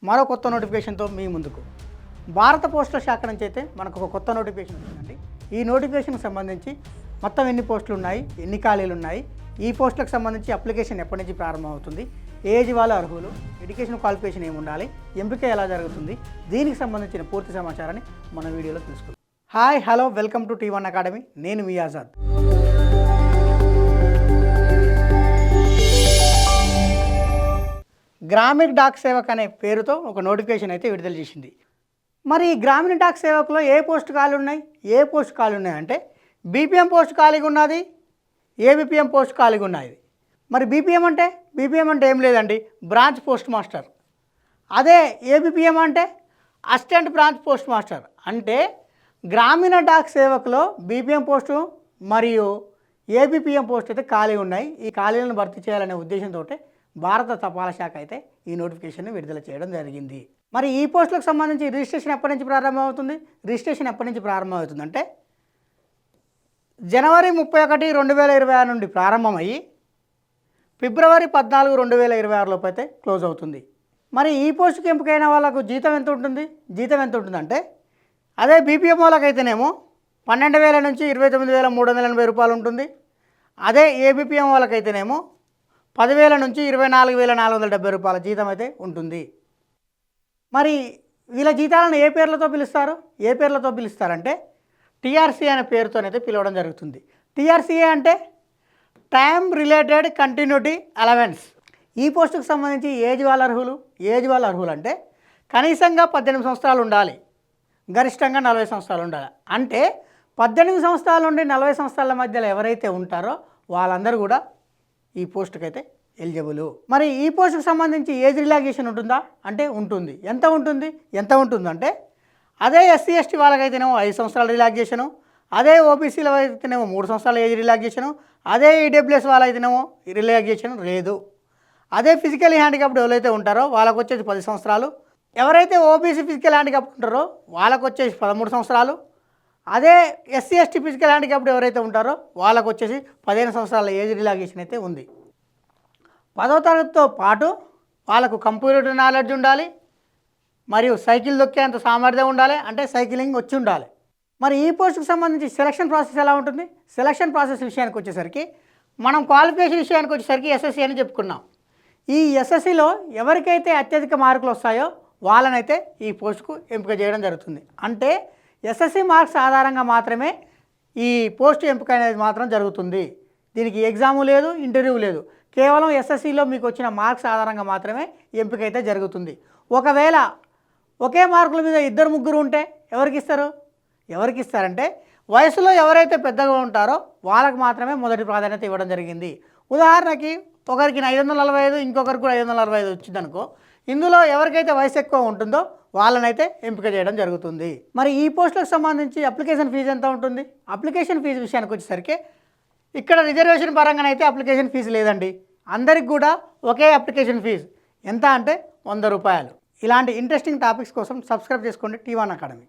మరో కొత్త నోటిఫికేషన్తో మీ ముందుకు భారత పోస్టుల శాఖ నుంచి అయితే మనకు ఒక కొత్త నోటిఫికేషన్ వచ్చిందండి. ఈ నోటిఫికేషన్కి సంబంధించి మొత్తం ఎన్ని పోస్టులు ఉన్నాయి, ఎన్ని ఖాళీలు ఉన్నాయి, ఈ పోస్టులకు సంబంధించి అప్లికేషన్ ఎప్పటి నుంచి ప్రారంభమవుతుంది, ఏజ్ వాళ్ళు అర్హులు, ఎడ్యుకేషన్ క్వాలిఫికేషన్ ఏమి ఉండాలి, ఎంపిక ఎలా జరుగుతుంది, దీనికి సంబంధించిన పూర్తి సమాచారాన్ని మన వీడియోలో తెలుసుకుందాం. Hi hello welcome to T1 academy. నేను మీ ఆజాద్. గ్రామీణ డాక్ సేవక్ అనే పేరుతో ఒక నోటిఫికేషన్ అయితే విడుదల చేసింది. మరి ఈ గ్రామీణ డాక్ సేవకులో ఏ పోస్ట్ ఖాళీ ఉన్నాయి, ఏ పోస్ట్ ఖాళీ ఉన్నాయి అంటే బీపీఎం పోస్ట్ ఖాళీగా ఉన్నది, ఏబీపీఎం పోస్ట్ ఖాళీగా ఉన్నది. మరి బీపీఎం అంటే ఏం లేదండి, బ్రాంచ్ పోస్ట్ మాస్టర్. అదే ఏబీపీఎం అంటే అసిస్టెంట్ బ్రాంచ్ పోస్ట్ మాస్టర్. అంటే గ్రామీణ డాక్ సేవకులో బీపీఎం పోస్టు మరియు ఏబీపీఎం పోస్ట్ అయితే ఖాళీ ఉన్నాయి. ఈ ఖాళీలను భర్తీ చేయాలనే ఉద్దేశంతో భారత తపాలా శాఖ అయితే ఈ నోటిఫికేషన్ని విడుదల చేయడం జరిగింది. మరి ఈ పోస్టులకు సంబంధించి రిజిస్ట్రేషన్ ఎప్పటి నుంచి ప్రారంభమవుతుంది? రిజిస్ట్రేషన్ ఎప్పటి నుంచి ప్రారంభమవుతుందంటే జనవరి 31, 2026 నుండి ప్రారంభమయ్యి ఫిబ్రవరి 14, 2026 లోపు అయితే క్లోజ్ అవుతుంది. మరి ఈ పోస్టుకి ఎంపికైన వాళ్ళకు జీతం ఎంత ఉంటుంది? జీతం ఎంత ఉంటుందంటే అదే బీపీఎం వాళ్ళకైతేనేమో 12,000 నుంచి 29,380 రూపాయలు ఉంటుంది. అదే ఏబీపీఎం వాళ్ళకైతేనేమో 10,000 నుంచి 24,470 రూపాయల జీతం అయితే ఉంటుంది. మరి వీళ్ళ జీతాలను ఏ పేర్లతో పిలుస్తారు? ఏ పేర్లతో పిలుస్తారంటే టీఆర్సీ అనే పేరుతోనైతే పిలవడం జరుగుతుంది. టీఆర్సీఏ అంటే టైమ్ రిలేటెడ్ కంటిన్యూటీ అలవెన్స్. ఈ పోస్టుకు సంబంధించి ఏజ్ వాళ్ళ అర్హులు అంటే కనీసంగా 18 సంవత్సరాలు ఉండాలి, గరిష్టంగా 40 సంవత్సరాలు ఉండాలి. అంటే 18 సంవత్సరాల నుండి 40 సంవత్సరాల మధ్యలో ఎవరైతే ఉంటారో వాళ్ళందరూ కూడా ఈ పోస్టుకి అయితే ఎలిజిబుల్. మరి ఈ పోస్టుకు సంబంధించి ఏజ్ రిలాక్సేషన్ ఉంటుందా అంటే ఉంటుంది. ఎంత ఉంటుందంటే అదే ఎస్సీ ఎస్టీ వాళ్ళకైతేనేమో 5 సంవత్సరాల రిలాక్సేషను, అదే ఓబీసీల అయితేనేమో 3 సంవత్సరాల ఏజ్ రిలాక్సేషను, అదే ఈడబ్ల్యూఎస్ వాళ్ళైతేనేమో రిలాక్సేషన్ లేదు. అదే ఫిజికల్ హ్యాండిక్యాప్డ్ ఎవరైతే ఉంటారో వాళ్ళకు వచ్చేసి 10 సంవత్సరాలు, ఎవరైతే ఓబీసీ ఫిజికల్ హ్యాండిక్యాప్డ్ ఉంటారో వాళ్ళకు వచ్చేసి 13 సంవత్సరాలు, అదే ఎస్సీ ఎస్టీ ఫిజికల్ హ్యాండిక్యాప్డ్ ఎవరైతే ఉంటారో వాళ్ళకు వచ్చేసి 15 సంవత్సరాల ఏజ్ రిలాక్సేషన్ అయితే ఉంది. 10వ తరగతితో పాటు వాళ్ళకు కంప్యూటర్ నాలెడ్జ్ ఉండాలి, మరియు సైకిల్ దొక్కేంత సామర్థ్యం ఉండాలి, అంటే సైక్లింగ్ వచ్చి ఉండాలి. మరి ఈ పోస్టుకు సంబంధించి సెలక్షన్ ప్రాసెస్ ఎలా ఉంటుంది? సెలక్షన్ ప్రాసెస్ విషయానికి వచ్చేసరికి మనం క్వాలిఫికేషన్ విషయానికి వచ్చేసరికి ఎస్ఎస్సి అని చెప్పుకున్నాం. ఈ ఎస్ఎస్సిలో ఎవరికైతే అత్యధిక మార్కులు వస్తాయో వాళ్ళనైతే ఈ పోస్టుకు ఎంపిక చేయడం జరుగుతుంది. అంటే ఎస్ఎస్సి మార్క్స్ ఆధారంగా మాత్రమే ఈ పోస్ట్ ఎంపిక అనేది మాత్రం జరుగుతుంది. దీనికి ఎగ్జాము లేదు, ఇంటర్వ్యూ లేదు. కేవలం ఎస్ఎస్సిలో మీకు వచ్చిన మార్క్స్ ఆధారంగా మాత్రమే ఎంపిక అయితే జరుగుతుంది. ఒకవేళ ఒకే మార్కుల మీద 2-3 ఉంటే ఎవరికి ఇస్తారంటే వయసులో ఎవరైతే పెద్దగా ఉంటారో వాళ్ళకు మాత్రమే మొదటి ప్రాధాన్యత ఇవ్వడం జరిగింది. ఉదాహరణకి ఒకరికి 545, ఇంకొకరికి కూడా 545 వచ్చిందనుకో, ఇందులో ఎవరికైతే వయసు ఎక్కువ ఉంటుందో వాళ్ళనైతే ఎంపిక చేయడం జరుగుతుంది. మరి ఈ పోస్టులకు సంబంధించి అప్లికేషన్ ఫీజు ఎంత ఉంటుంది? అప్లికేషన్ ఫీజు విషయానికి వచ్చేసరికి ఇక్కడ రిజర్వేషన్ పరంగానైతే అప్లికేషన్ ఫీజు లేదండి. అందరికి కూడా ఒకే అప్లికేషన్ ఫీజు ఎంత అంటే 100 రూపాయలు. ఇలాంటి ఇంట్రెస్టింగ్ టాపిక్స్ కోసం సబ్స్క్రైబ్ చేసుకోండి T1 అకాడమీ.